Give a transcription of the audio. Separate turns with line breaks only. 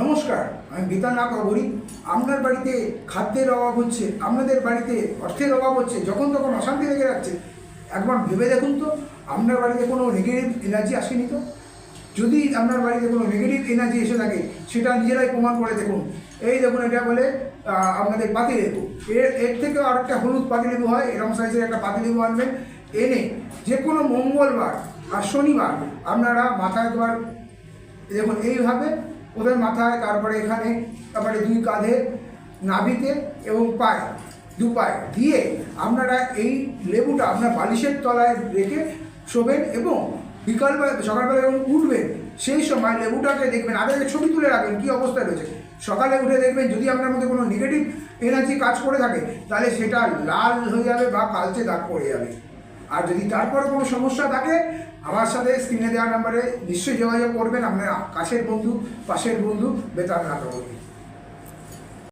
নমস্কার, আমি বিতানাথ অবরি। আপনার বাড়িতে খাদ্যের অভাব হচ্ছে, আপনাদের বাড়িতে অর্থের অভাব হচ্ছে, যখন তখন অশান্তি লেগে যাচ্ছে, একবার ভেবে দেখুন তো আপনার বাড়িতে কোনো নেগেটিভ এনার্জি আসেনি তো? যদি আপনার বাড়িতে কোনো নেগেটিভ এনার্জি এসে থাকে সেটা নিজেরাই প্রমাণ করে দেখুন। এই দেখুন, এটা বলে আপনাদের পাতিলেবু। এর থেকেও আরেকটা হলুদ পাতিলেবু হয়, এরকম সাইজের একটা পাতিলেবু আনবেন, এনে যে কোনো মঙ্গলবার আর শনিবার আপনারা মাথায় একবার দেখুন এইভাবে ওদের মাথায়, তারপরে এখানে, তারপরে দুই কাঁধে, নাভিতে এবং পায়ে, দু পায়ে দিয়ে আপনারা এই লেবুটা আপনার বালিশের তলায় রেখে শোবেন এবং বিকালবেলা সকালবেলা যখন উঠবেন সেই সময় লেবুটাকে দেখবেন, আগে ছবি তুলে রাখবেন কী অবস্থায় রয়েছে। সকালে উঠে দেখবেন যদি আপনার মধ্যে কোনো নেগেটিভ এনার্জি কাজ করে থাকে তাহলে সেটা লাল হয়ে যাবে বা কালচে দাগ পড়ে যাবে। আর যদি তারপরে কোনো সমস্যা থাকে আমার সাথে স্ক্রিনে দেওয়া নাম্বারে নিশ্চয়ই যোগাযোগ করবেন, আপনার কাছের বন্ধু, পাশের বন্ধু বেতার না করবেন।